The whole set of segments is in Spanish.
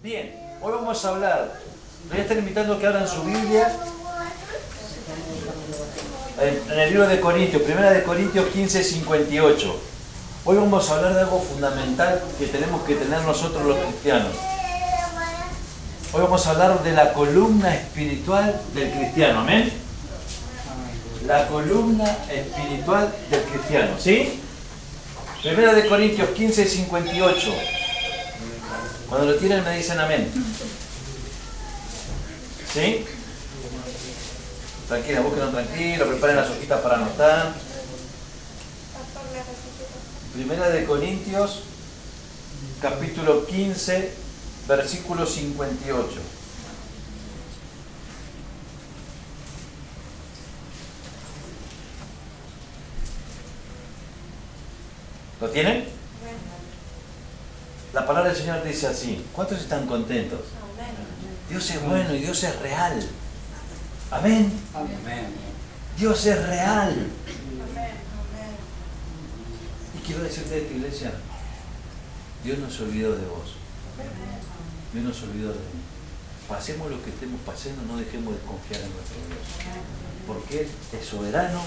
Bien, hoy vamos a hablar, les voy a estar invitando a que abran su Biblia en el libro de Corintios, 1 Corintios 15, 58. Hoy vamos a hablar de algo fundamental que tenemos que tener nosotros los cristianos. Hoy vamos a hablar de la columna espiritual del cristiano, ¿amén? La columna espiritual del cristiano, ¿sí? 1 Corintios 15, 58. Cuando lo tienen me dicen amén. ¿Sí? Tranquila, búsquenlo tranquilo, preparen las hojitas para anotar. 1 Corintios, capítulo 15, versículo 58. ¿Lo tienen? La palabra del Señor dice así. ¿Cuántos están contentos? Dios es bueno y Dios es real. Amén. Dios es real. Y quiero decirte de esta iglesia, Dios no se olvidó de vos. Dios no se olvidó de mí. Pasemos lo que estemos pasando, no dejemos de confiar en nuestro Dios. Porque Él es soberano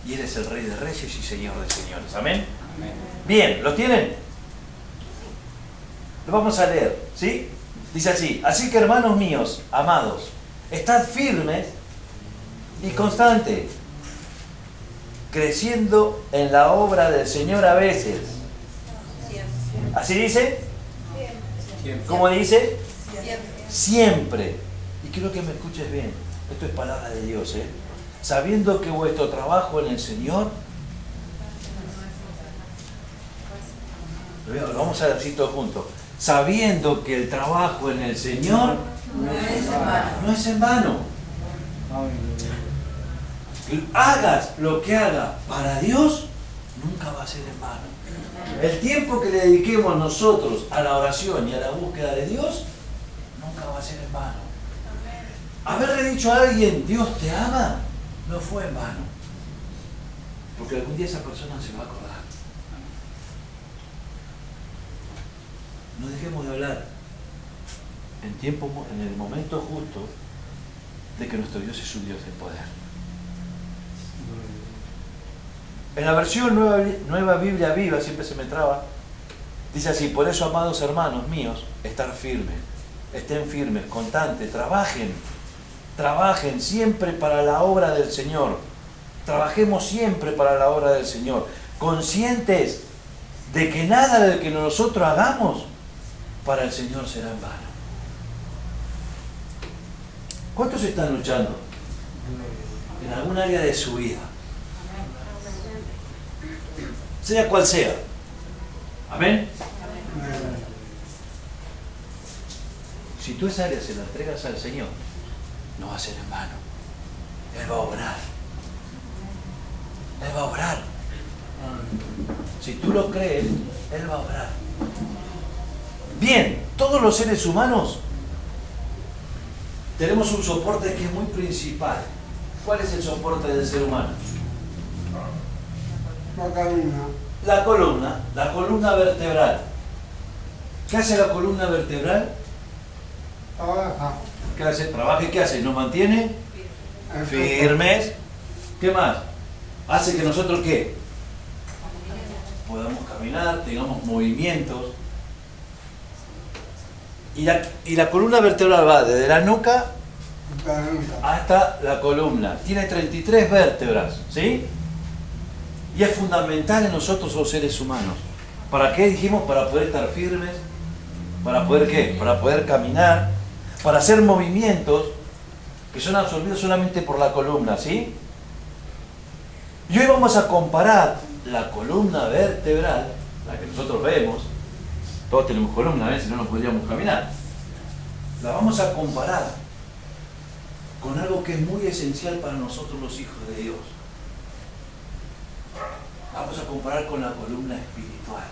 y Él es el Rey de Reyes y Señor de Señores. Amén. Bien, ¿lo tienen? Lo vamos a leer, ¿sí? Dice así: así que, hermanos míos, amados, estad firmes y constantes, creciendo en la obra del Señor a veces. ¿Así dice? ¿Cómo dice? Siempre. Y quiero que me escuches bien. Esto es palabra de Dios, ¿eh? Sabiendo que vuestro trabajo en el Señor, lo vamos a decir todos juntos. Sabiendo que el trabajo en el Señor no es en vano. Hagas lo que hagas para Dios, nunca va a ser en vano. El tiempo que le dediquemos nosotros a la oración y a la búsqueda de Dios, nunca va a ser en vano. Haberle dicho a alguien, Dios te ama, no fue en vano. Porque algún día esa persona se va a acordar. No dejemos de hablar en el momento justo de que nuestro Dios es un Dios de poder. En la versión nueva Biblia Viva, siempre se me traba, dice así: por eso, amados hermanos míos, estar firmes, estén firmes, constantes, trabajen siempre para la obra del Señor. Trabajemos siempre para la obra del Señor, conscientes de que nada de lo que nosotros hagamos para el Señor será en vano. ¿Cuántos están luchando en algún área de su vida? Sea cual sea. Amén. Si tú esa área se la entregas al Señor, no va a ser en vano. Él va a obrar. Él va a obrar. Si tú lo crees, Él va a obrar. Bien, todos los seres humanos tenemos un soporte que es muy principal. ¿Cuál es el soporte del ser humano? La columna vertebral. ¿Qué hace la columna vertebral? ¿Qué hace? Trabaja y ¿qué hace? Nos mantiene firmes. ¿Qué más? Hace que nosotros ¿qué? Podamos caminar, tengamos movimientos. Y la columna vertebral va desde la nuca hasta la columna. Tiene 33 vértebras, ¿sí? Y es fundamental en nosotros los seres humanos. ¿Para qué dijimos? Para poder estar firmes. ¿Para poder qué? Para poder caminar. Para hacer movimientos que son absorbidos solamente por la columna, ¿sí? Y hoy vamos a comparar la columna vertebral, la que nosotros vemos. Todos tenemos columna, si no, no podríamos caminar. La vamos a comparar con algo que es muy esencial para nosotros los hijos de Dios. Vamos a comparar con la columna espiritual.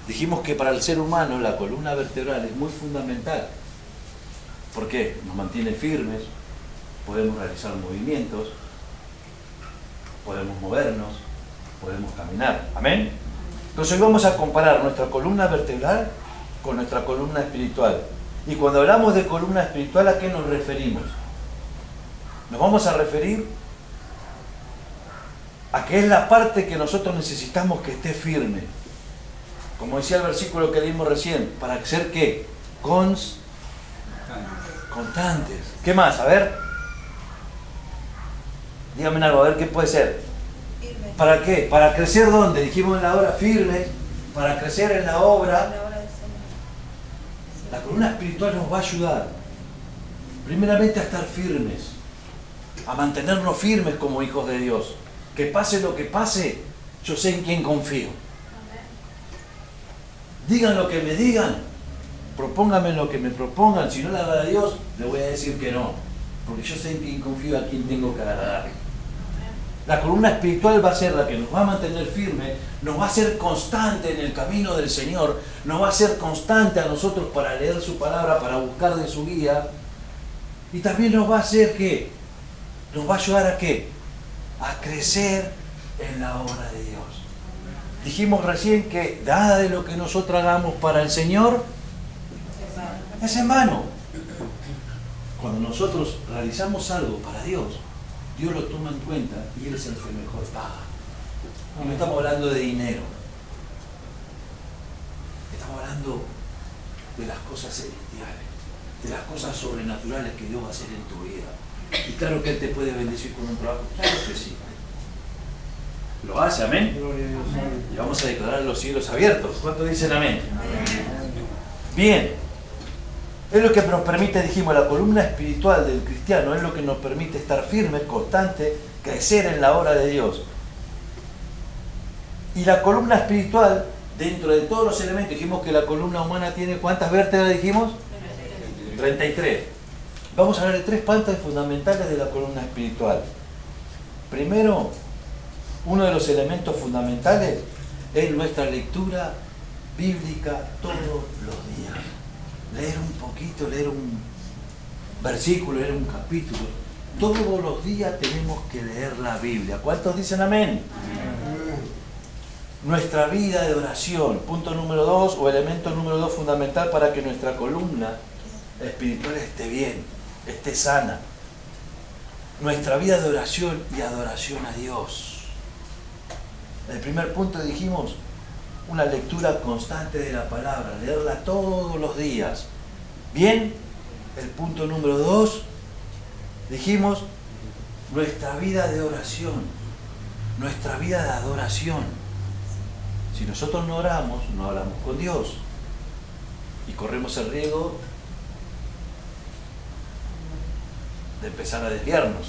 Dijimos que para el ser humano la columna vertebral es muy fundamental. ¿Por qué? Nos mantiene firmes, podemos realizar movimientos, podemos movernos, podemos caminar. ¿Amén? Entonces hoy vamos a comparar nuestra columna vertebral con nuestra columna espiritual. Y cuando hablamos de columna espiritual, ¿a qué nos referimos? Nos vamos a referir a que es la parte que nosotros necesitamos que esté firme. Como decía el versículo que leímos recién, ¿para ser qué? Constantes. ¿Qué más? A ver. Díganme algo, a ver qué puede ser. Firme. ¿Para qué? ¿Para crecer dónde? Dijimos en la obra firme, para crecer en la obra. La columna espiritual nos va a ayudar, primeramente a estar firmes, a mantenernos firmes como hijos de Dios. Que pase lo que pase, yo sé en quién confío. Digan lo que me digan, propónganme lo que me propongan. Si no le agrada a Dios, le voy a decir que no, porque yo sé en quién confío, a quién tengo que agradar. La columna espiritual va a ser la que nos va a mantener firme, nos va a ser constante en el camino del Señor, nos va a ser constante a nosotros para leer su palabra, para buscar de su guía, y también nos va a hacer que, nos va a ayudar a qué, a crecer en la obra de Dios. Dijimos recién que nada de lo que nosotros hagamos para el Señor es en vano. Cuando nosotros realizamos algo para Dios, Dios lo toma en cuenta y Él es el que mejor paga. Y no estamos hablando de dinero. Estamos hablando de las cosas celestiales, de las cosas sobrenaturales que Dios va a hacer en tu vida. Y claro que Él te puede bendecir con un trabajo. Claro que sí. Lo hace, amén. Y vamos a declarar los cielos abiertos. ¿Cuántos dicen amén? Bien. Es lo que nos permite, dijimos, la columna espiritual del cristiano, es lo que nos permite estar firmes, constantes, crecer en la obra de Dios. Y la columna espiritual, dentro de todos los elementos, dijimos que la columna humana tiene, ¿cuántas vértebras dijimos? 33. Vamos a hablar de 3 partes fundamentales de la columna espiritual. Primero, uno de los elementos fundamentales es nuestra lectura bíblica todos los días. Leer un poquito, leer un versículo, leer un capítulo. Todos los días tenemos que leer la Biblia. ¿Cuántos dicen amén? Nuestra vida de oración, punto número 2 o elemento número 2 fundamental para que nuestra columna espiritual esté bien, esté sana. Nuestra vida de oración y adoración a Dios. El primer punto dijimos, una lectura constante de la palabra, leerla todos los días. Bien, el punto número 2, dijimos, nuestra vida de oración, nuestra vida de adoración. Si nosotros no oramos, no hablamos con Dios y corremos el riesgo de empezar a desviarnos.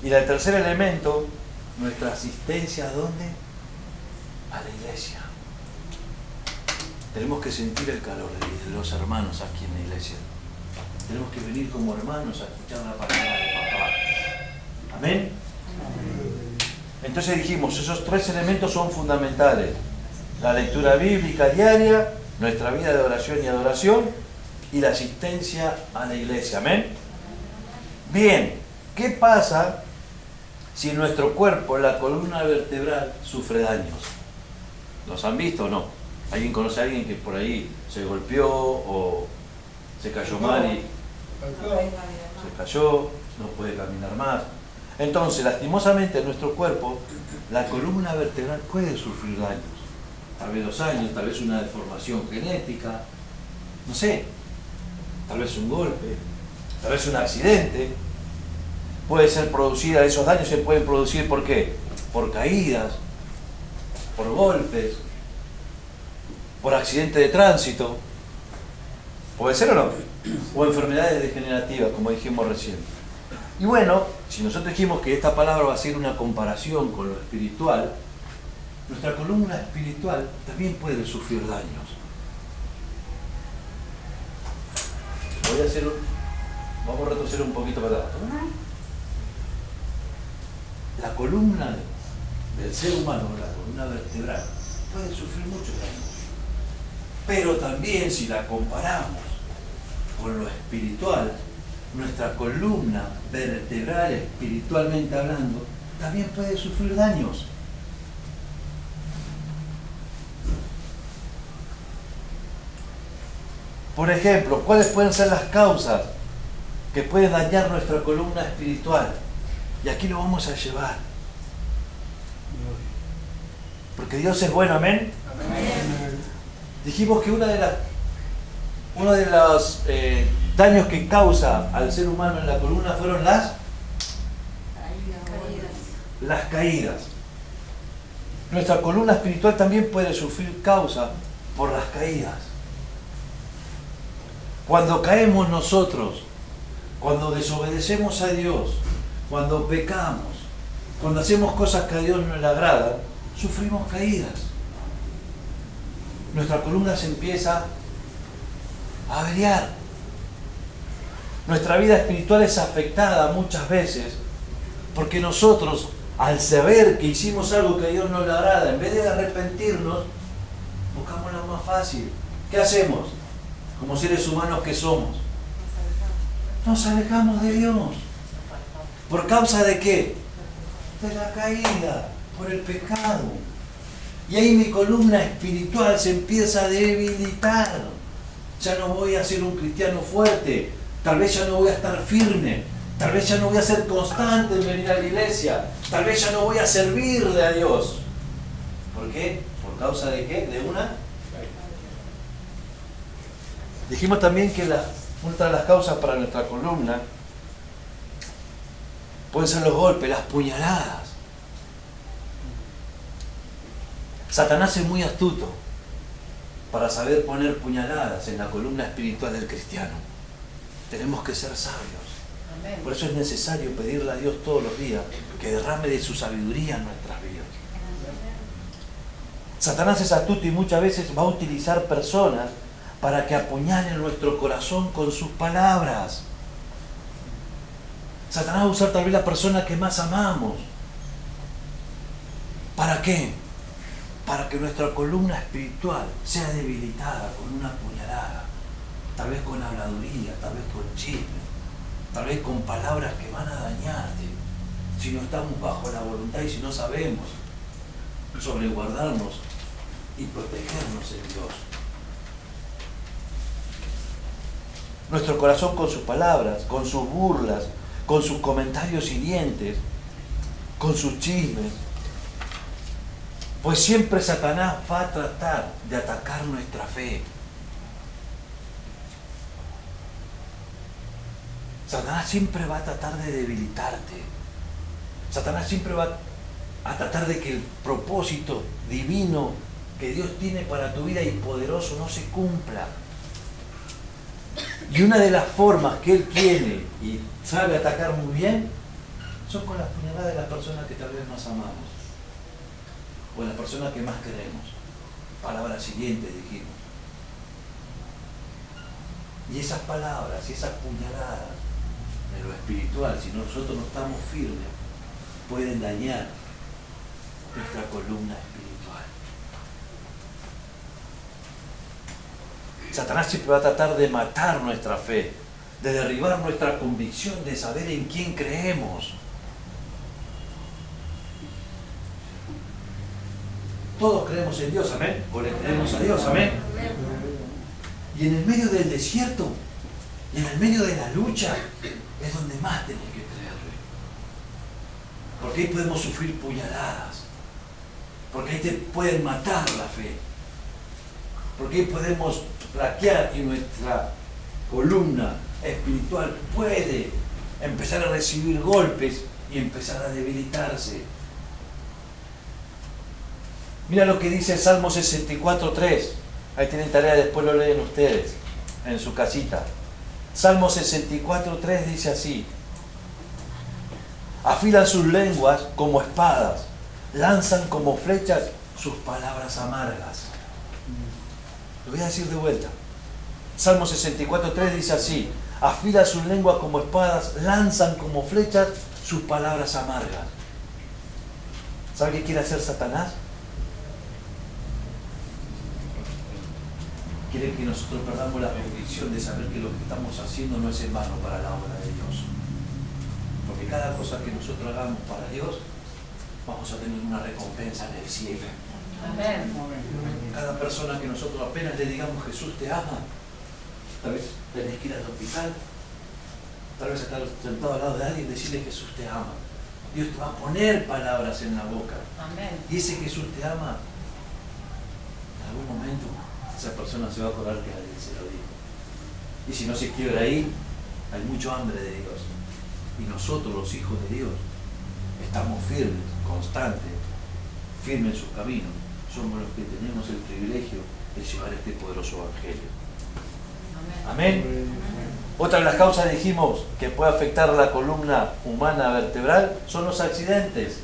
Y el tercer elemento, nuestra asistencia, ¿a dónde? A la iglesia. Tenemos que sentir el calor de los hermanos aquí en la iglesia. Tenemos que venir como hermanos a escuchar la palabra de papá. ¿Amén? Entonces dijimos, esos 3 elementos son fundamentales. La lectura bíblica diaria, nuestra vida de oración y adoración y la asistencia a la iglesia. ¿Amén? Bien, ¿qué pasa si en nuestro cuerpo la columna vertebral sufre daños? ¿Los han visto o no? ¿Alguien conoce a alguien que por ahí se golpeó o se cayó mal y se cayó, no puede caminar más? Entonces, lastimosamente en nuestro cuerpo, la columna vertebral puede sufrir daños. Tal vez 2 años, tal vez una deformación genética, no sé, tal vez un golpe, tal vez un accidente. Puede ser producida, esos daños se pueden producir ¿por qué? Por caídas, por golpes, por accidente de tránsito, puede ser o no, o enfermedades degenerativas, como dijimos recién. Y bueno, si nosotros dijimos que esta palabra va a ser una comparación con lo espiritual, nuestra columna espiritual también puede sufrir daños. Vamos a retroceder un poquito para atrás. La columna del ser humano, la columna vertebral, puede sufrir muchos daños. Pero también si la comparamos con lo espiritual, nuestra columna vertebral, espiritualmente hablando, también puede sufrir daños. Por ejemplo, ¿cuáles pueden ser las causas que pueden dañar nuestra columna espiritual? Y aquí lo vamos a llevar. Porque Dios es bueno, ¿amén? Amén. Dijimos que uno de los daños que causa al ser humano en la columna fueron las caídas. Nuestra columna espiritual también puede sufrir causa por las caídas. Cuando caemos nosotros, cuando desobedecemos a Dios, cuando pecamos, cuando hacemos cosas que a Dios no le agradan, sufrimos caídas. Nuestra columna se empieza a averiar. Nuestra vida espiritual es afectada muchas veces porque nosotros, al saber que hicimos algo que a Dios no le agrada, en vez de arrepentirnos, buscamos la más fácil. ¿Qué hacemos? Como seres humanos que somos, nos alejamos de Dios. ¿Por causa de qué? De la caída, por el pecado. Y ahí mi columna espiritual se empieza a debilitar. Ya no voy a ser un cristiano fuerte, tal vez ya no voy a estar firme, tal vez ya no voy a ser constante en venir a la iglesia, tal vez ya no voy a servirle a Dios. ¿Por qué? ¿Por causa de qué? De una. Dijimos también que una de las causas para nuestra columna pueden ser los golpes, las puñaladas. Satanás es muy astuto para saber poner puñaladas en la columna espiritual del cristiano. Tenemos que ser sabios. Amén. Por eso es necesario pedirle a Dios todos los días que derrame de su sabiduría en nuestras vidas. Satanás es astuto y muchas veces va a utilizar personas para que apuñalen nuestro corazón con sus palabras. Satanás va a usar tal vez la persona que más amamos. ¿Para qué? Para que nuestra columna espiritual sea debilitada con una puñalada, tal vez con habladuría, tal vez con chisme, tal vez con palabras que van a dañarte, si no estamos bajo la voluntad y si no sabemos sobreguardarnos y protegernos en Dios. Nuestro corazón con sus palabras, con sus burlas, con sus comentarios hirientes, con sus chismes, pues siempre Satanás va a tratar de atacar nuestra fe. Satanás siempre va a tratar de debilitarte. Satanás siempre va a tratar de que el propósito divino que Dios tiene para tu vida y poderoso no se cumpla. Y una de las formas que Él tiene y sabe atacar muy bien son con las puñaladas de las personas que tal vez más amamos o las personas que más queremos. Palabras siguientes dijimos. Y esas palabras y esas puñaladas en lo espiritual, si nosotros no estamos firmes, pueden dañar nuestra columna espiritual. Satanás siempre va a tratar de matar nuestra fe, de derribar nuestra convicción de saber en quién creemos. Todos creemos en Dios, amén. O le creemos a Dios, amén. Y en el medio del desierto, y en el medio de la lucha, es donde más tenemos que creerle. Porque ahí podemos sufrir puñaladas. Porque ahí te pueden matar la fe. Porque ahí podemos flaquear y nuestra columna espiritual puede empezar a recibir golpes y empezar a debilitarse. Mira lo que dice el Salmo 64:3. Ahí tienen tarea, después lo leen ustedes en su casita. Salmo 64:3 dice así: afilan sus lenguas como espadas, lanzan como flechas sus palabras amargas. Lo voy a decir de vuelta. Salmo 64:3 dice así: afila sus lenguas como espadas, lanzan como flechas sus palabras amargas. ¿Sabe qué quiere hacer Satanás? Quiere que nosotros perdamos la convicción de saber que lo que estamos haciendo no es en vano para la obra de Dios. Porque cada cosa que nosotros hagamos para Dios, vamos a tener una recompensa en el cielo. Amén. Cada persona que nosotros apenas le digamos Jesús te ama, Tal vez tenés que ir al hospital, tal vez estar sentado al lado de alguien y decirle que Jesús te ama. Dios te va a poner palabras en la boca. Amén. Y ese Jesús te ama, en algún momento esa persona se va a acordar que alguien se lo dijo. Y si no se quiebra ahí, hay mucho hambre de Dios. Y nosotros, los hijos de Dios, estamos firmes, constantes, firmes en sus caminos. Somos los que tenemos el privilegio de llevar este poderoso evangelio. Amén. Otra de las causas, dijimos, que puede afectar a la columna humana vertebral son los accidentes.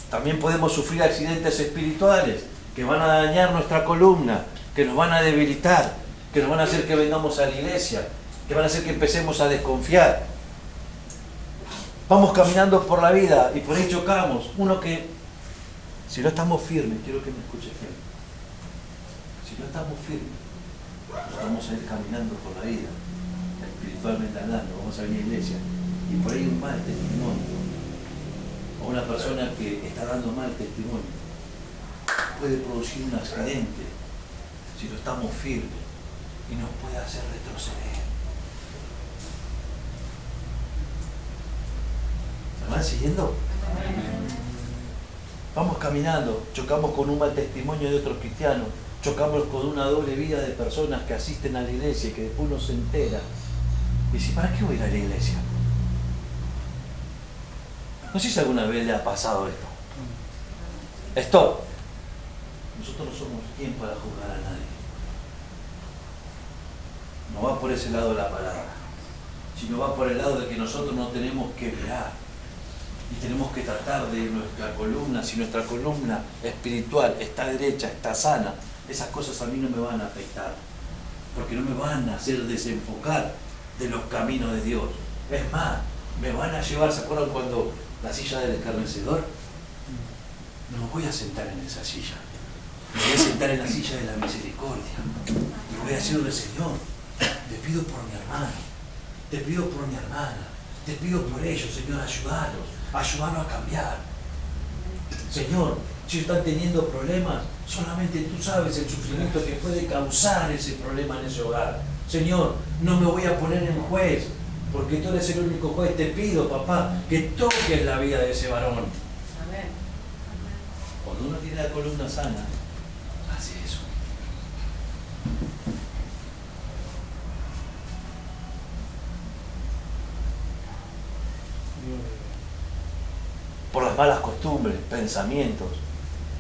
También podemos sufrir accidentes espirituales que van a dañar nuestra columna, que nos van a debilitar, que nos van a hacer que vengamos a la iglesia, que van a hacer que empecemos a desconfiar. Vamos caminando por la vida y por ahí chocamos. Uno que, si no estamos firmes, quiero que me escuches bien, si no estamos firmes, vamos a ir caminando por la vida, espiritualmente hablando, vamos a venir a la iglesia, y por ahí un mal testimonio, o una persona que está dando mal testimonio, puede producir un accidente si no estamos firmes y nos puede hacer retroceder. ¿Me van siguiendo? Vamos caminando, chocamos con un mal testimonio de otros cristianos, chocamos con una doble vida de personas que asisten a la iglesia y que después uno se entera y dice, ¿para qué voy a ir a la iglesia? No sé si alguna vez le ha pasado esto. Stop. Nosotros no somos quien para juzgar a nadie. No va por ese lado la palabra, sino va por el lado de que nosotros no tenemos que mirar y tenemos que tratar de nuestra columna. Si nuestra columna espiritual está derecha, está sana, esas cosas a mí no me van a afectar, porque no me van a hacer desenfocar de los caminos de Dios. Es más, me van a llevar, ¿se acuerdan cuando la silla del escarnecedor? No me voy a sentar en esa silla, me voy a sentar en la silla de la misericordia y voy a decirle, Señor, te pido por mi hermano, te pido por mi hermana, te pido por ellos, Señor, ayúdalos a cambiar. Señor, si están teniendo problemas, solamente tú sabes el sufrimiento que puede causar ese problema en ese hogar. Señor, no me voy a poner en juez, porque tú eres el único juez. Te pido, papá, que toques la vida de ese varón. Amén. Cuando uno tiene la columna sana, hace eso. Por las malas costumbres, pensamientos.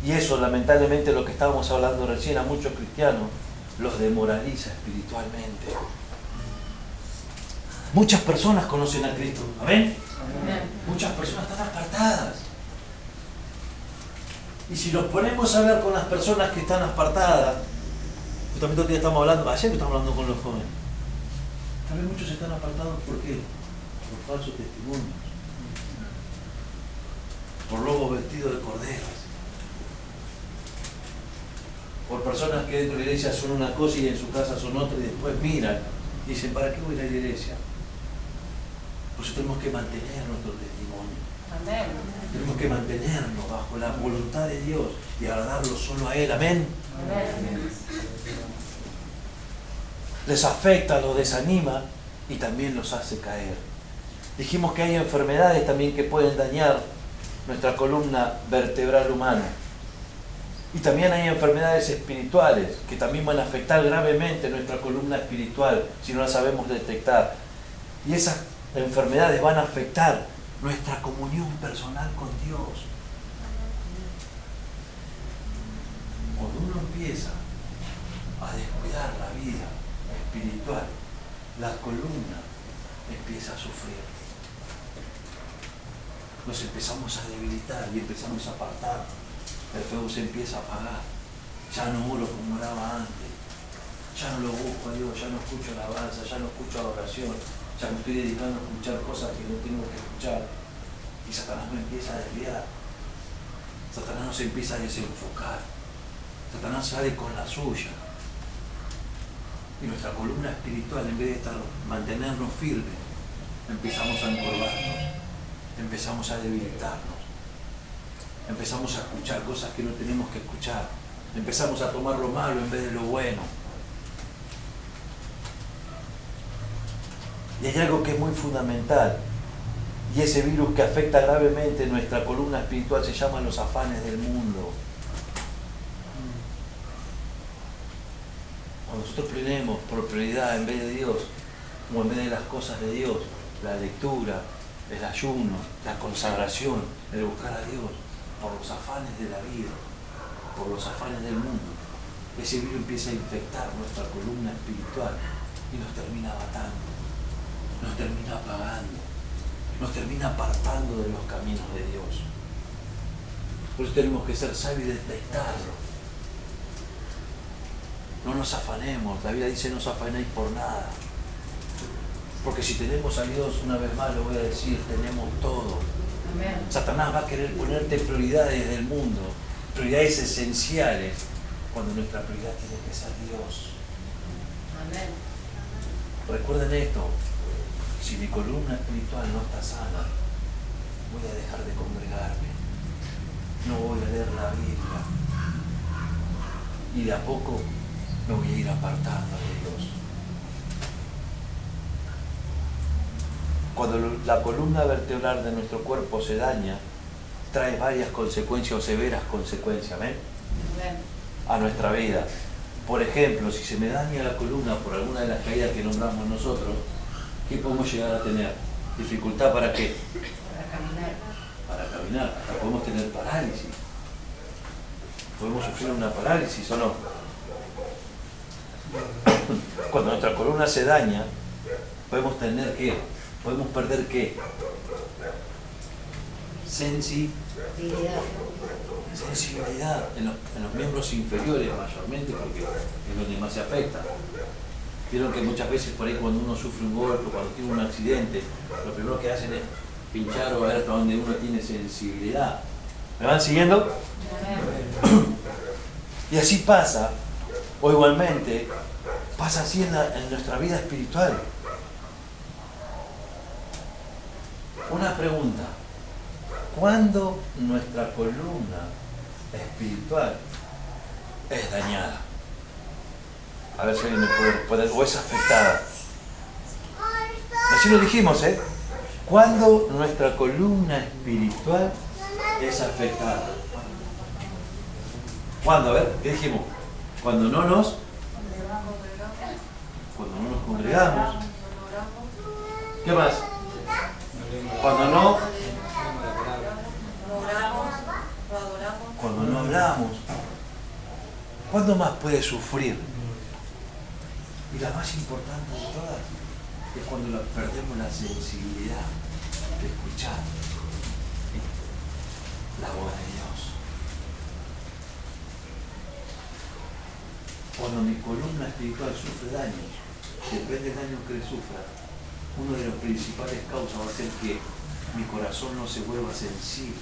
Y eso, lamentablemente, lo que estábamos hablando recién, a muchos cristianos los demoraliza espiritualmente. Muchas personas conocen a Cristo. ¿Amén? Amén. Muchas personas están apartadas. Y si nos ponemos a hablar con las personas que están apartadas, justamente hoy estamos hablando, ayer estamos hablando con los jóvenes, tal vez muchos están apartados, ¿por qué? Por falsos testimonios, por lobos vestidos de corderas, por personas que dentro de la iglesia son una cosa y en su casa son otra y después miran y dicen, ¿para qué voy a ir a la iglesia? Por eso tenemos que mantener nuestro testimonio. Amén. Tenemos que mantenernos bajo la voluntad de Dios y agradarlo solo a Él. Amén. Amén. Les afecta, los desanima y también los hace caer. Dijimos que hay enfermedades también que pueden dañar nuestra columna vertebral humana. Y también hay enfermedades espirituales que también van a afectar gravemente nuestra columna espiritual si no la sabemos detectar. Y esas enfermedades van a afectar nuestra comunión personal con Dios. Cuando uno empieza a descuidar la vida espiritual, la columna empieza a sufrir. Nos empezamos a debilitar y empezamos a apartar. El fuego se empieza a apagar. Ya no oro como oraba antes. Ya no lo busco a Dios, ya no escucho alabanza, ya no escucho adoración. Ya me estoy dedicando a escuchar cosas que no tengo que escuchar. Y Satanás me empieza a desviar. Satanás nos empieza a desenfocar. Satanás sale con la suya. Y nuestra columna espiritual, en vez de mantenernos firmes, empezamos a encorvarnos. Empezamos a debilitarnos. Empezamos a escuchar cosas que no tenemos que escuchar. Empezamos a tomar lo malo en vez de lo bueno. Y hay algo que es muy fundamental. Y ese virus que afecta gravemente nuestra columna espiritual se llama los afanes del mundo. Cuando nosotros ponemos por prioridad en vez de Dios, o en vez de las cosas de Dios, la lectura, el ayuno, la consagración, el buscar a Dios, por los afanes de la vida, por los afanes del mundo, ese virus empieza a infectar nuestra columna espiritual y nos termina matando, nos termina apagando, nos termina apartando de los caminos de Dios. Por eso tenemos que ser sabios y detectarlo. No nos afanemos, la Biblia dice no os afanéis por nada. Porque si tenemos a Dios, una vez más lo voy a decir, tenemos todo. Amén. Satanás va a querer ponerte prioridades del mundo, prioridades esenciales, cuando nuestra prioridad tiene que ser Dios. Amén. Recuerden esto, si mi columna espiritual no está sana, voy a dejar de congregarme, no voy a leer la Biblia y de a poco me voy a ir apartando de Dios. Cuando la columna vertebral de nuestro cuerpo se daña, trae varias consecuencias o severas consecuencias, ¿ven? A nuestra vida. Por ejemplo, si se me daña la columna por alguna de las caídas que nombramos nosotros, ¿qué podemos llegar a tener? ¿Dificultad para qué? Para caminar. Para caminar. Hasta podemos tener parálisis. Podemos sufrir una parálisis o no. Cuando nuestra columna se daña, podemos tener ¿qué? Podemos perder ¿qué? Sensibilidad en los miembros inferiores mayormente, porque es donde más se afecta. Vieron que muchas veces por ahí cuando uno sufre un golpe, cuando tiene un accidente, lo primero que hacen es pinchar o ver hasta donde uno tiene sensibilidad. ¿Me van siguiendo? Y así pasa, o igualmente, pasa así en nuestra vida espiritual. Una pregunta. ¿Cuándo nuestra columna espiritual es dañada? A ver si alguien me puede responder. O es afectada. Así lo dijimos, ¿eh? ¿Cuándo nuestra columna espiritual es afectada? ¿Cuándo? A ver, ¿qué dijimos? Cuando no nos congregamos. ¿Qué más? Cuando no hablamos. ¿Cuándo más puede sufrir? Y la más importante de todas es cuando perdemos la sensibilidad de escuchar la voz de Dios. Cuando mi columna espiritual sufre daño, depende del daño que le sufra, uno de los principales causas va a ser que mi corazón no se vuelva sensible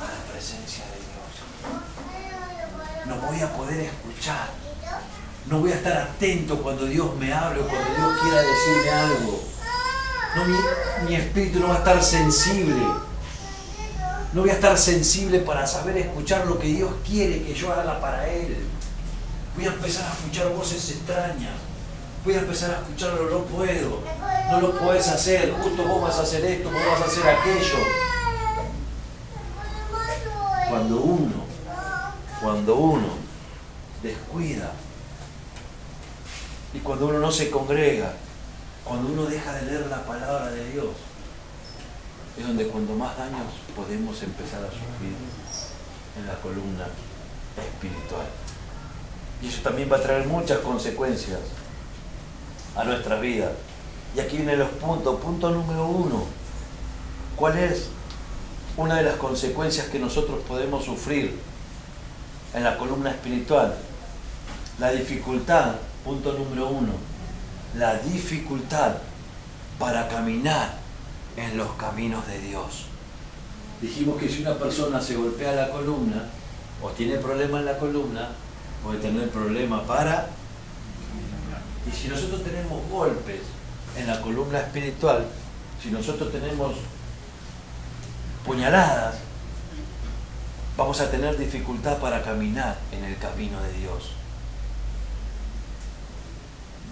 a la presencia de Dios. No voy a poder escuchar. No voy a estar atento cuando Dios me hable o cuando Dios quiera decirme algo. No, mi espíritu no va a estar sensible. No voy a estar sensible para saber escuchar lo que Dios quiere que yo haga para Él. Voy a empezar a escuchar voces extrañas. Voy a empezar a escucharlo, no puedo. No lo puedes hacer. Justo vos vas a hacer esto, vos vas a hacer aquello. Cuando uno descuida y cuando uno no se congrega, cuando uno deja de leer la palabra de Dios, es donde cuando más daños podemos empezar a sufrir en la columna espiritual. Y eso también va a traer muchas consecuencias a nuestra vida. Y aquí vienen los puntos. Punto número 1. ¿Cuál es una de las consecuencias que nosotros podemos sufrir en la columna espiritual? La dificultad. Punto número 1. La dificultad para caminar en los caminos de Dios. Dijimos que si una persona se golpea la columna o tiene problema en la columna, puede tener problema para... Y si nosotros tenemos golpes en la columna espiritual, si nosotros tenemos puñaladas, vamos a tener dificultad para caminar en el camino de Dios.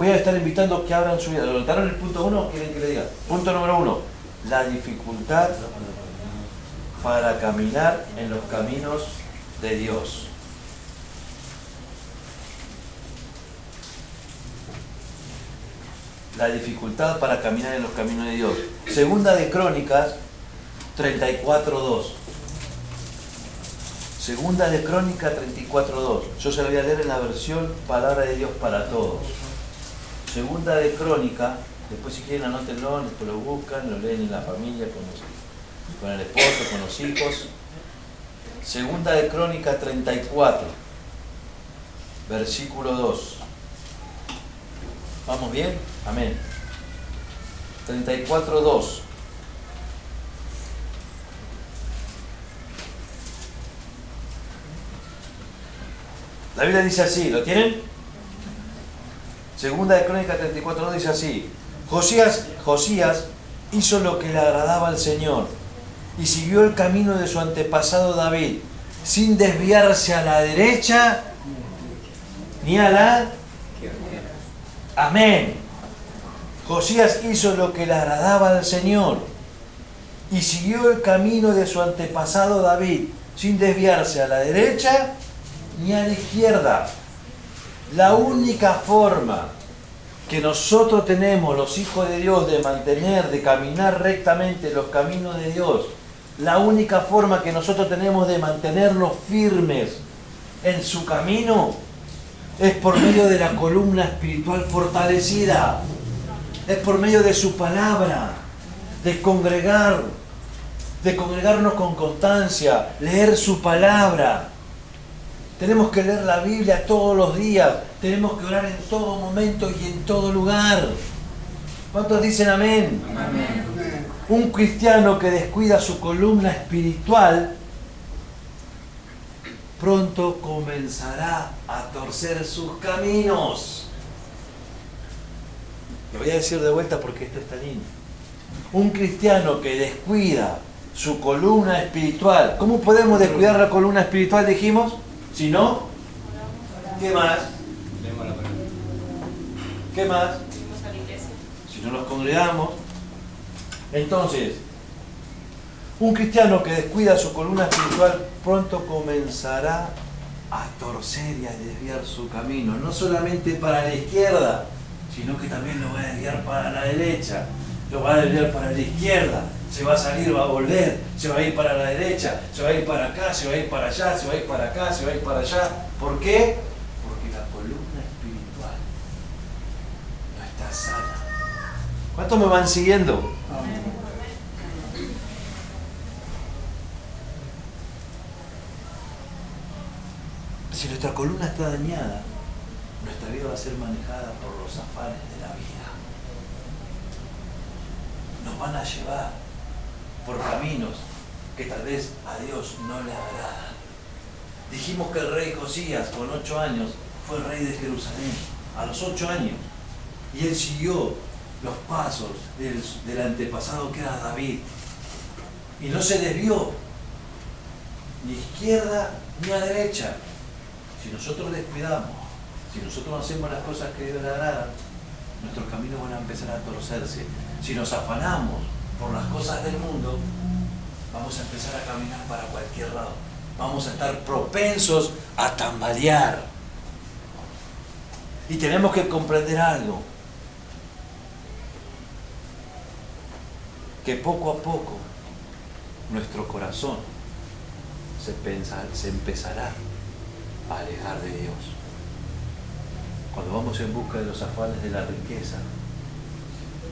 Voy a estar invitando que abran su vida. ¿Lo notaron el punto 1 o quieren que le diga? Punto número 1. La dificultad para caminar en los caminos de Dios. La dificultad para caminar en los caminos de Dios. Segunda de Crónicas 34:2. Segunda de Crónicas 34:2. Yo se lo voy a leer en la versión Palabra de Dios para Todos. Segunda de Crónica, después si quieren anótenlo, después lo buscan, lo leen en la familia, con el esposo, con los hijos. Segunda de Crónica 34, versículo 2. ¿Vamos bien? Amén. 34:2. La Biblia dice así, ¿lo tienen? Segunda de Crónica 34:2 dice así: Josías hizo lo que le agradaba al Señor y siguió el camino de su antepasado David, sin desviarse a la derecha ni a la... Amén. Josías hizo lo que le agradaba al Señor y siguió el camino de su antepasado David, sin desviarse a la derecha ni a la izquierda. La única forma que nosotros tenemos, los hijos de Dios, de mantener, de caminar rectamente los caminos de Dios, la única forma que nosotros tenemos de mantenernos firmes en su camino es por medio de la columna espiritual fortalecida, es por medio de su palabra, de congregarnos con constancia, leer su palabra. Tenemos que leer la Biblia todos los días, tenemos que orar en todo momento y en todo lugar. ¿Cuántos dicen amén? Amén. Un cristiano que descuida su columna espiritual pronto comenzará a torcer sus caminos. Lo voy a decir de vuelta porque esto está lindo. Un cristiano que descuida su columna espiritual. ¿Cómo podemos descuidar la columna espiritual, dijimos? Si no, ¿qué más? ¿Qué más? Si no nos congregamos. Entonces, un cristiano que descuida su columna espiritual pronto comenzará a torcer y a desviar su camino, no solamente para la izquierda, sino que también lo va a desviar para la derecha, lo va a desviar para la izquierda, se va a salir, va a volver, se va a ir para la derecha, se va a ir para acá, se va a ir para allá, se va a ir para acá, se va a ir para allá. ¿Por qué? Porque la columna espiritual no está sana. ¿Cuántos me van siguiendo? Si nuestra columna está dañada, nuestra vida va a ser manejada por los afanes de la vida. Nos van a llevar por caminos que tal vez a Dios no le agradan. Dijimos que el rey Josías, con 8 años, fue el rey de Jerusalén, a los 8 años. Y él siguió los pasos del antepasado que era David. Y no se desvió, ni izquierda ni a derecha. Si nosotros descuidamos, si nosotros no hacemos las cosas que a Dios le agradan, nuestros caminos van a empezar a torcerse. Si nos afanamos por las cosas del mundo, vamos a empezar a caminar para cualquier lado. Vamos a estar propensos a tambalear. Y tenemos que comprender algo. Que poco a poco nuestro corazón se empezará a alejar de Dios. Cuando vamos en busca de los afanes de la riqueza,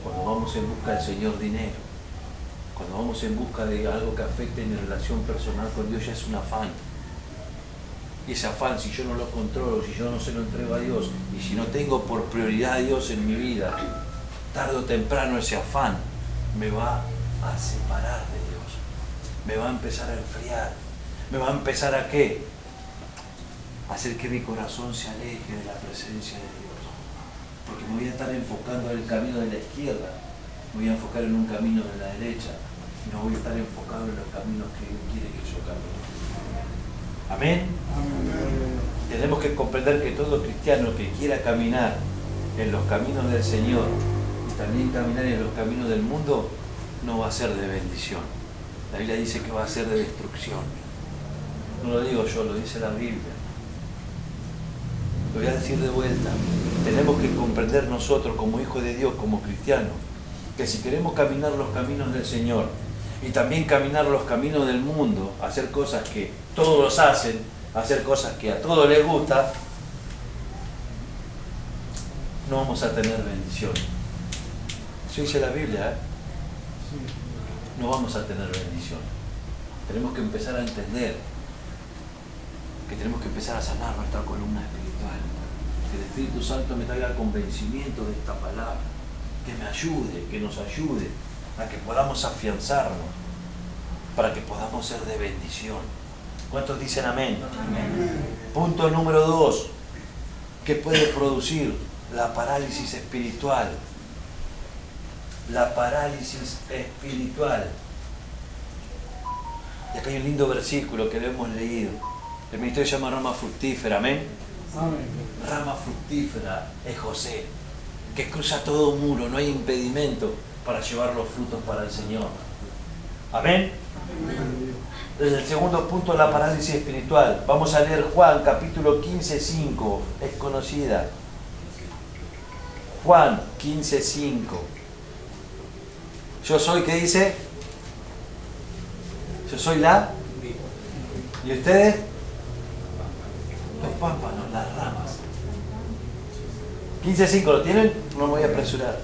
cuando vamos en busca del Señor dinero, cuando vamos en busca de algo que afecte mi relación personal con Dios, ya es un afán. Y ese afán, si yo no lo controlo, si yo no se lo entrego a Dios, y si no tengo por prioridad a Dios en mi vida, tarde o temprano ese afán me va a separar de Dios, me va a empezar a enfriar, me va a empezar a ¿qué? Hacer que mi corazón se aleje de la presencia de Dios, porque me voy a estar enfocando en el camino de la izquierda, me voy a enfocar en un camino de la derecha, y no voy a estar enfocado en los caminos que Dios quiere que yo camine. ¿Amén? Amén. Tenemos que comprender que todo cristiano que quiera caminar en los caminos del Señor y también caminar en los caminos del mundo no va a ser de bendición. La Biblia dice que va a ser de destrucción. No lo digo yo, lo dice la Biblia. Lo voy a decir de vuelta. Tenemos que comprender nosotros como hijos de Dios, como cristianos, que si queremos caminar los caminos del Señor y también caminar los caminos del mundo, hacer cosas que todos hacen, hacer cosas que a todos les gusta, no vamos a tener bendición. Eso dice la Biblia, ¿eh? No vamos a tener bendición. Tenemos que empezar a entender que tenemos que empezar a sanar nuestra columna espiritual. Que el Espíritu Santo me traiga convencimiento de esta palabra, que me ayude, que nos ayude a que podamos afianzarnos, para que podamos ser de bendición. ¿Cuántos dicen amén? Amén. Punto número 2. ¿Qué puede producir la parálisis espiritual? La parálisis espiritual. Y acá hay un lindo versículo que lo hemos leído. El ministerio se llama rama fructífera, amén. Amén. Rama fructífera es José, que cruza todo muro, no hay impedimento para llevar los frutos para el Señor. Amén. Desde el segundo punto, la parálisis espiritual. Vamos a leer Juan, capítulo 15:5. Es conocida. Juan 15:5. Yo soy, ¿qué dice? Yo soy la. ¿Y ustedes? Los pámpanos, las ramas. 15:5, ¿lo tienen? No me voy a apresurar.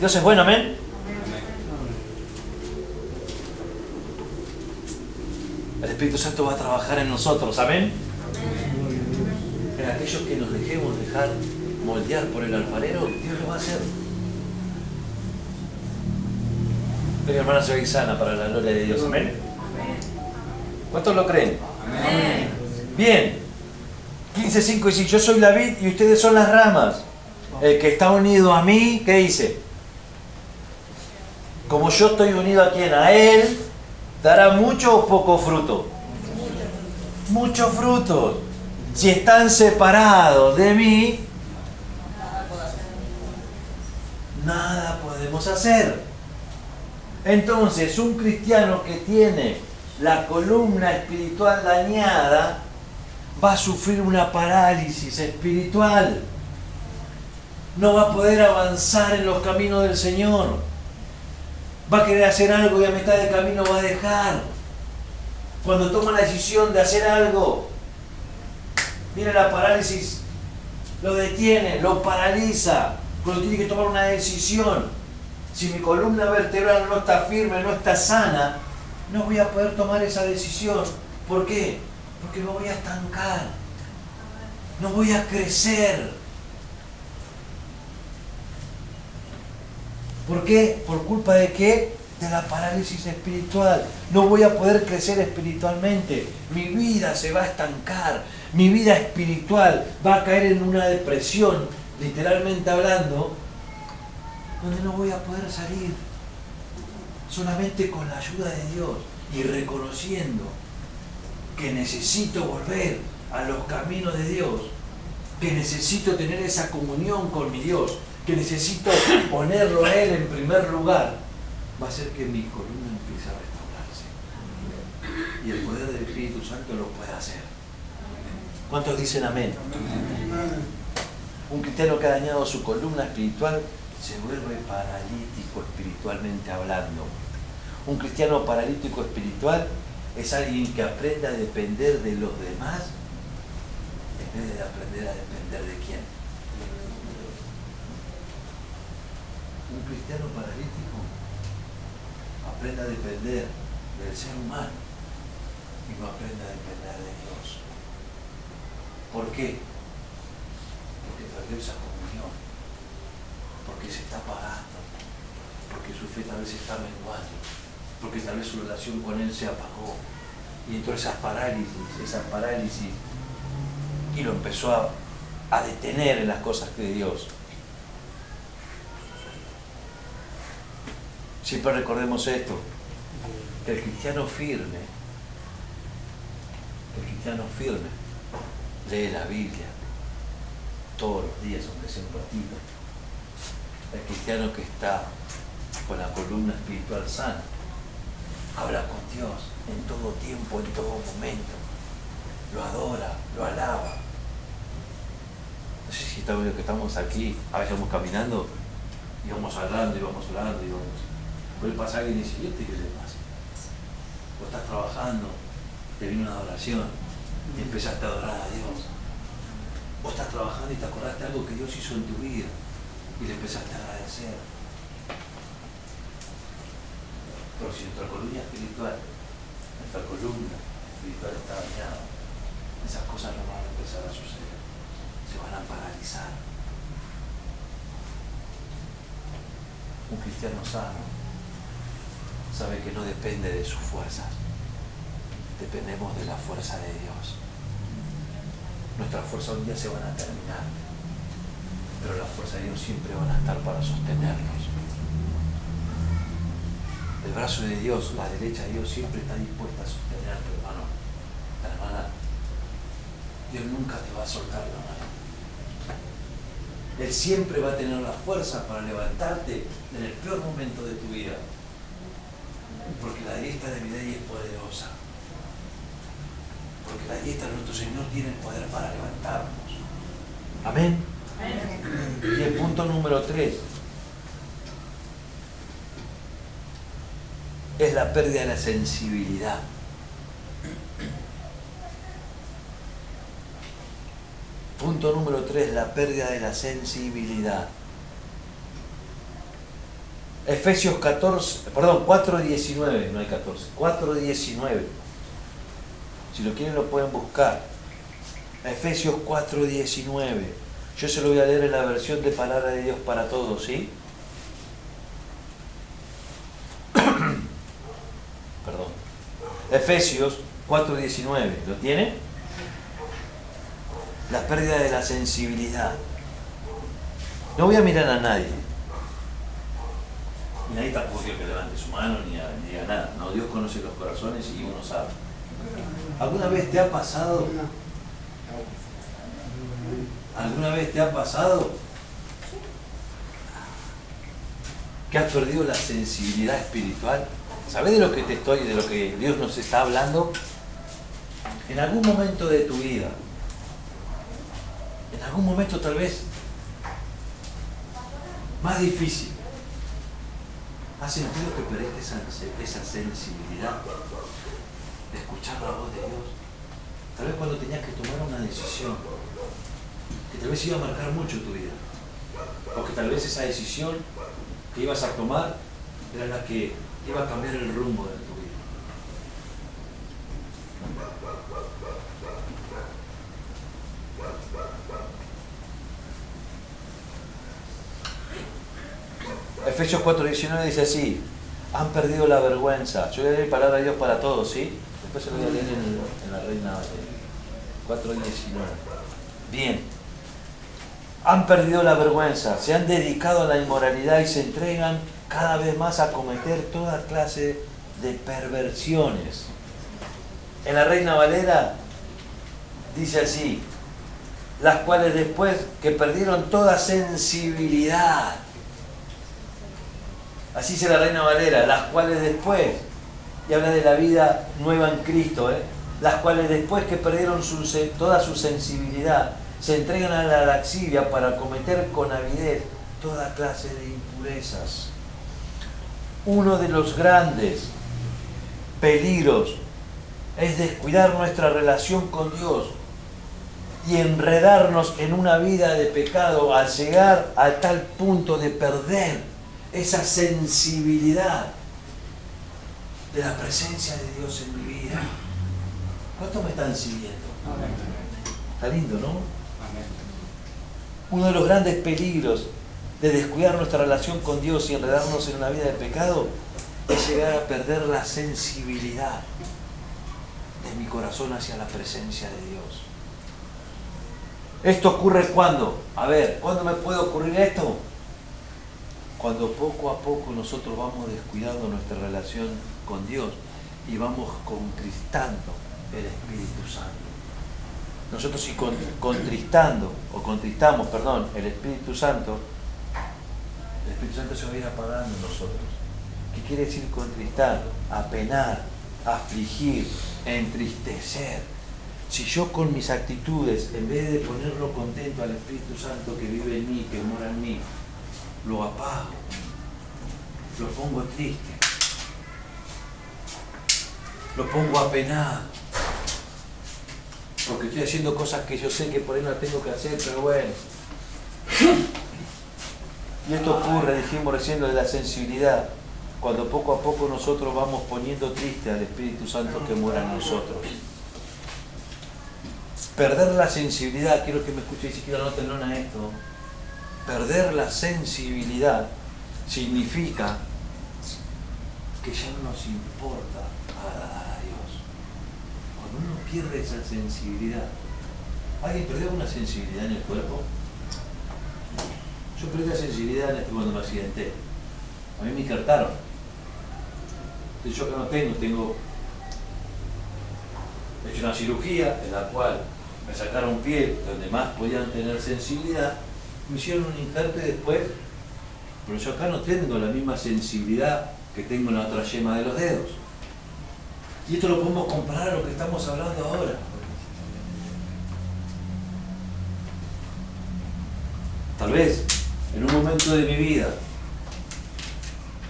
Dios es bueno, amén. El Espíritu Santo va a trabajar en nosotros, amén. En aquellos que nos dejemos dejar moldear por el alfarero, Dios lo va a hacer. Mi hermana se ve sana para la gloria de Dios, amén. ¿Cuántos lo creen? Amén. Bien. 15:5 dice, yo soy la vid y ustedes son las ramas. El que está unido a mí, ¿qué dice? Como yo estoy unido a quién, a Él, dará mucho o poco fruto. Mucho fruto. Si están separados de mí, nada podemos hacer. Entonces, un cristiano que tiene la columna espiritual dañada va a sufrir una parálisis espiritual. No va a poder avanzar en los caminos del Señor. Va a querer hacer algo y a mitad de camino va a dejar. Cuando toma la decisión de hacer algo, viene la parálisis, lo detiene, lo paraliza. Cuando tiene que tomar una decisión, si mi columna vertebral no está firme, no está sana, no voy a poder tomar esa decisión. ¿Por qué? Porque me voy a estancar. No voy a crecer. ¿Por qué? ¿Por culpa de qué? De la parálisis espiritual. No voy a poder crecer espiritualmente. Mi vida se va a estancar. Mi vida espiritual va a caer en una depresión, literalmente hablando, donde no voy a poder salir. Solamente con la ayuda de Dios y reconociendo que necesito volver a los caminos de Dios, que necesito tener esa comunión con mi Dios, que necesito ponerlo a Él en primer lugar, va a hacer que mi columna empiece a restaurarse. Y el poder del Espíritu Santo lo puede hacer. ¿Cuántos dicen amén? Un cristiano que ha dañado su columna espiritual se vuelve paralítico espiritualmente hablando. Un cristiano paralítico espiritual es alguien que aprende a depender de los demás en vez de aprender a depender de quién. Un cristiano paralítico aprende a depender del ser humano y no aprende a depender de Dios. ¿Por qué? Porque perdió esa comunión, porque se está apagando, porque su fe tal vez está menguando, porque tal vez su relación con Él se apagó y entró esa parálisis y lo empezó a detener en las cosas de Dios. Siempre recordemos esto, que el cristiano firme cristiano firme lee la Biblia todos los días, aunque sea un ratito. El cristiano que está con la columna espiritual sana habla con Dios en todo tiempo, en todo momento. Lo adora, lo alaba. No sé si está bien que estamos aquí, a veces vamos caminando y vamos hablando y vamos hablando y vamos. Puede pasar alguien y dice, ¿y este qué le pasa? Vos estás trabajando, te vino una oración y empezaste a adorar a Dios. Vos estás trabajando y te acordaste de algo que Dios hizo en tu vida y le empezaste a agradecer. Pero si nuestra columna espiritual está dañada, esas cosas no van a empezar a suceder, se van a paralizar. Un cristiano sano sabe que no depende de sus fuerzas, dependemos de la fuerza de Dios. Nuestras fuerzas un día se van a terminar, pero la fuerza de Dios siempre van a estar para sostenernos. El brazo de Dios, la derecha de Dios siempre está dispuesta a sostenerte, hermano. La hermana, Dios nunca te va a soltar la mano. Él siempre va a tener la fuerza para levantarte en el peor momento de tu vida. Porque la diestra de mi ley es poderosa. Porque la diestra de nuestro Señor tiene el poder para levantarnos. Amén. Amén. Y el punto número 3 es la pérdida de la sensibilidad. Punto número 3, la pérdida de la sensibilidad. Efesios 4:19, no hay 14, 4:19. Si lo quieren lo pueden buscar. Efesios 4:19. Yo se lo voy a leer en la versión de Palabra de Dios para Todos, ¿sí? Perdón. Efesios 4:19. ¿Lo tiene? La pérdida de la sensibilidad. No voy a mirar a nadie. Y nadie tampoco quiero que levante su mano ni a nada. No, Dios conoce los corazones y uno sabe. ¿Alguna vez te ha pasado? ¿Alguna vez te ha pasado que has perdido la sensibilidad espiritual? ¿Sabes de lo que de lo que Dios nos está hablando? En algún momento de tu vida, en algún momento tal vez más difícil, ¿has sentido que perdiste esa sensibilidad de escuchar la voz de Dios? Tal vez cuando tenías que tomar una decisión que tal vez iba a marcar mucho tu vida, o que tal vez esa decisión que ibas a tomar era la que iba a cambiar el rumbo de tu vida. Efesios 4:19 dice así: han perdido la vergüenza. Yo voy a leer Palabra de Dios para Todos, ¿sí? Después se lo voy a leer en la Reina Valera. 4:19. Bien. Han perdido la vergüenza, se han dedicado a la inmoralidad y se entregan cada vez más a cometer toda clase de perversiones. En la Reina Valera dice así: las cuales después que perdieron toda sensibilidad. Así dice la Reina Valera, las cuales después, y habla de la vida nueva en Cristo, las cuales después que perdieron toda su sensibilidad, se entregan a la laxivia para cometer con avidez toda clase de impurezas. Uno de los grandes peligros es descuidar nuestra relación con Dios y enredarnos en una vida de pecado al llegar a tal punto de perder esa sensibilidad de la presencia de Dios en mi vida. ¿Cuántos me están siguiendo? Está lindo, ¿no? Uno de los grandes peligros de descuidar nuestra relación con Dios y enredarnos en una vida de pecado es llegar a perder la sensibilidad de mi corazón hacia la presencia de Dios. ¿Esto ocurre cuándo? A ver, ¿cuándo me puede ocurrir esto? Cuando poco a poco nosotros vamos descuidando nuestra relación con Dios y vamos conquistando el Espíritu Santo. nosotros si contristamos, el Espíritu Santo se va a ir apagando en nosotros. ¿Qué quiere decir contristar? Apenar, afligir, entristecer. Si yo con mis actitudes, en vez de ponerlo contento al Espíritu Santo que vive en mí, que mora en mí, lo apago, lo pongo triste, lo pongo apenado, porque estoy haciendo cosas que yo sé que por ahí no las tengo que hacer, pero bueno. Y esto ocurre, dijimos recién, lo de la sensibilidad, cuando poco a poco nosotros vamos poniendo triste al Espíritu Santo que mora en nosotros. Perder la sensibilidad, quiero que me escuchen y siquiera noten a esto. Perder la sensibilidad significa que ya no nos importa agradar a Dios. Cuando uno pierde esa sensibilidad, ¿alguien perdió una sensibilidad en el cuerpo? Yo perdí la sensibilidad cuando me accidenté. A mí me injertaron. Entonces yo que no tengo he hecho una cirugía en la cual me sacaron piel donde más podían tener sensibilidad, me hicieron un injerto y después, pero yo acá no tengo la misma sensibilidad que tengo en la otra yema de los dedos. Y esto lo podemos comparar a lo que estamos hablando ahora. Tal vez en un momento de mi vida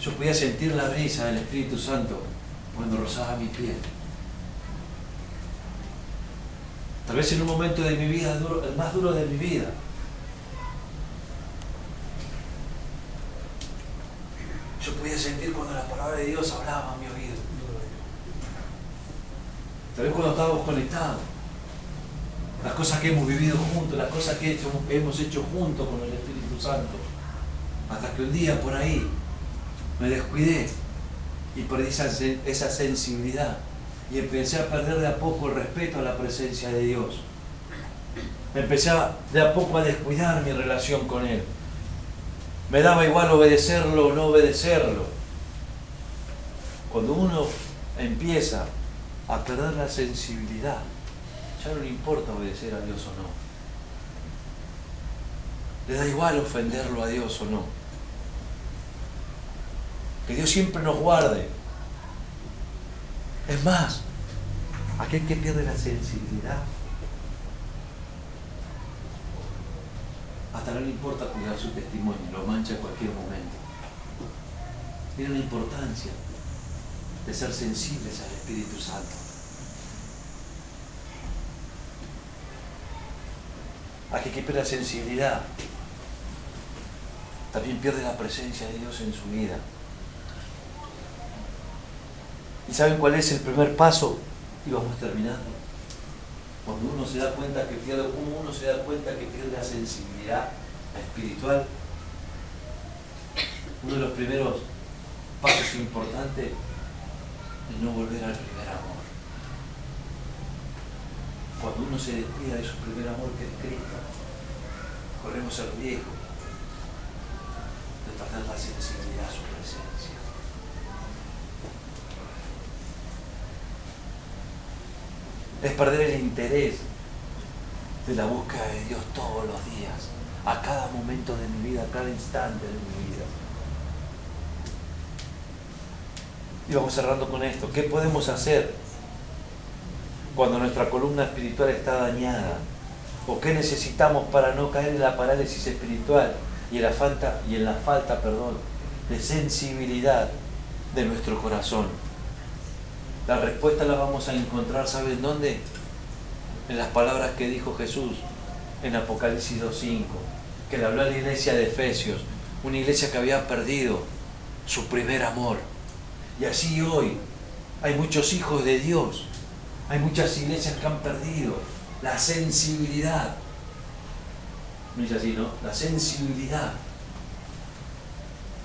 yo podía sentir la brisa del Espíritu Santo cuando rozaba mi piel. Tal vez en un momento de mi vida, el más duro de mi vida, yo podía sentir cuando la palabra de Dios hablaba a mi oído. Tal vez cuando estábamos conectados, las cosas que hemos vivido juntos, las cosas que hemos hecho juntos con el Espíritu Santo, hasta que un día por ahí me descuidé y perdí esa sensibilidad y empecé a perder de a poco el respeto a la presencia de Dios. Empecé de a poco a descuidar mi relación con Él. Me daba igual obedecerlo o no obedecerlo. Cuando uno empieza a perder la sensibilidad, ya no le importa obedecer a Dios o no. Le da igual ofenderlo a Dios o no. Que Dios siempre nos guarde. Es más, aquel que pierde la sensibilidad, hasta no le importa cuidar su testimonio, lo mancha en cualquier momento. Miren la importancia de ser sensibles al Espíritu Santo. Aquel que pierde la sensibilidad también pierde la presencia de Dios en su vida. ¿Y saben cuál es el primer paso? Y vamos terminando. Cuando uno se da cuenta que pierde, la sensibilidad espiritual, uno de los primeros pasos importantes es no volver al primer amor. Cuando uno se descuida de su primer amor, que es Cristo, corremos el riesgo de perder la sensibilidad a su presencia. Es perder el interés de la búsqueda de Dios todos los días, a cada momento de mi vida, a cada instante de mi vida. Y vamos cerrando con esto. ¿Qué podemos hacer cuando nuestra columna espiritual está dañada? ¿O qué necesitamos para no caer en la parálisis espiritual y en la falta de sensibilidad de nuestro corazón? La respuesta la vamos a encontrar, ¿saben dónde? En las palabras que dijo Jesús en Apocalipsis 2:5, que le habló a la iglesia de Efesios, una iglesia que había perdido su primer amor. Y así hoy hay muchos hijos de Dios, hay muchas iglesias que han perdido la sensibilidad. No dice así, ¿no? La sensibilidad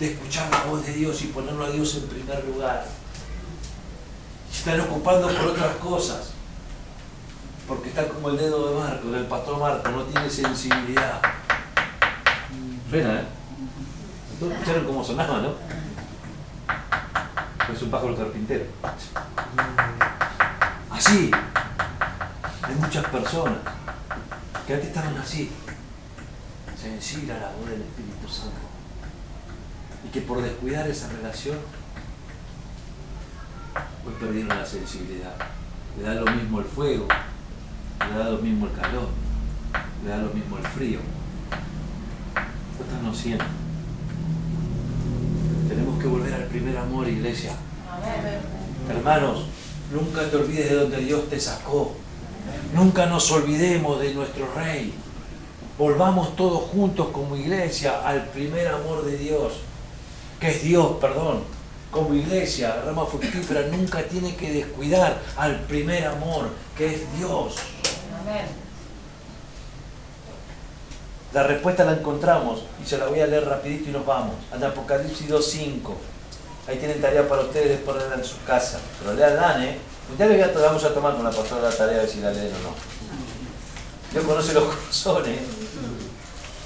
de escuchar la voz de Dios y ponerlo a Dios en primer lugar. Se están ocupando por otras cosas, porque está como el dedo de Marco, del pastor Marco, no tiene sensibilidad. Suena, ¿eh? Todos escucharon cómo sonaba, ¿no? Es un pájaro carpintero. Así, hay muchas personas que antes estaban así, sensibles a la voz del Espíritu Santo, y que por descuidar esa relación hoy perdieron la sensibilidad. Le da lo mismo el fuego, le da lo mismo el calor, le da lo mismo el frío. ¿Qué están haciendo? Tenemos que volver al primer amor, iglesia. Hermanos, nunca te olvides de donde Dios te sacó. Nunca nos olvidemos de nuestro Rey. Volvamos todos juntos como iglesia al primer amor de Dios, que es Dios, perdón. Como iglesia, Rama Fructífera nunca tiene que descuidar al primer amor, que es Dios. Amén. La respuesta la encontramos y se la voy a leer rapidito y nos vamos. En Apocalipsis 2:5. Ahí tienen tarea para ustedes después de leerla en su casa. Pero leanla, ¿eh? Ya le vamos a tomar con la pastora la tarea a ver si la leen o no. Dios conoce los corazones.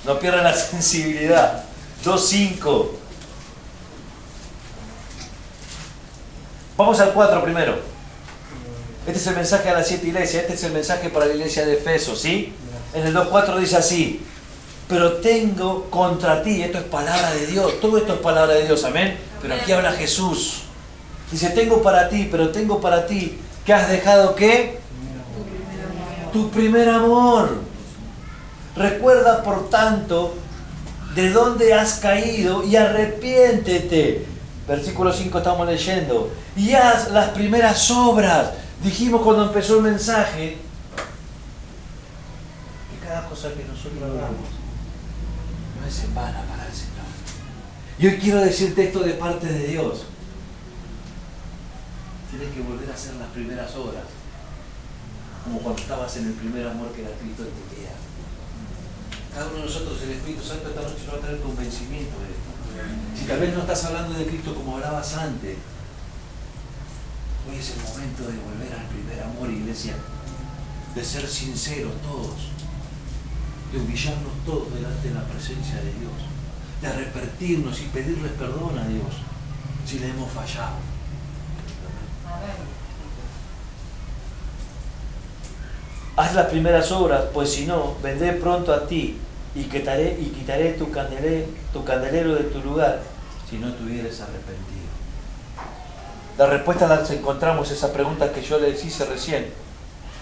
No pierdan la sensibilidad. 2:5. Vamos al 4 primero. Este es el mensaje a las 7 iglesias. Este es el mensaje para la iglesia de Efeso, ¿sí? En el 2:4 dice así: pero tengo contra ti, esto es palabra de Dios, todo esto es palabra de Dios, amén. Pero aquí habla Jesús. Dice, tengo para ti que has dejado ¿qué? Tu primer amor. Recuerda por tanto de dónde has caído y arrepiéntete. Versículo 5 estamos leyendo. Y haz las primeras obras. Dijimos cuando empezó el mensaje que cada cosa que nosotros hagamos no es en vano para el Señor. Y hoy quiero decirte esto de parte de Dios. Tienes que volver a hacer las primeras obras, como cuando estabas en el primer amor que era Cristo en tu vida. Cada uno de nosotros, el Espíritu Santo esta noche nos va a traer convencimiento de esto. Si tal vez no estás hablando de Cristo como hablabas antes, hoy es el momento de volver al primer amor, iglesia, de ser sinceros todos, de humillarnos todos delante de la presencia de Dios, de arrepentirnos y pedirles perdón a Dios si le hemos fallado. Haz las primeras obras, pues si no, vendré pronto a ti y quitaré tu candelero de tu lugar si no te hubieras arrepentido. La respuesta la encontramos, esa pregunta que yo les hice recién,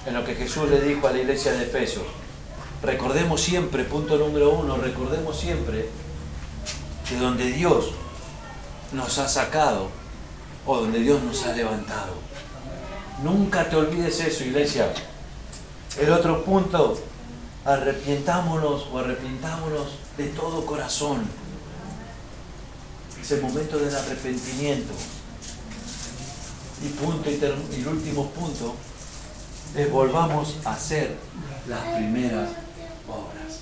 en lo que Jesús le dijo a la iglesia de Efesios. Recordemos siempre, punto número 1, recordemos siempre de donde Dios nos ha sacado o donde Dios nos ha levantado. Nunca te olvides eso, iglesia. El otro punto, arrepientámonos de todo corazón. Es el momento del arrepentimiento. Y el último punto es volvamos a hacer las primeras obras.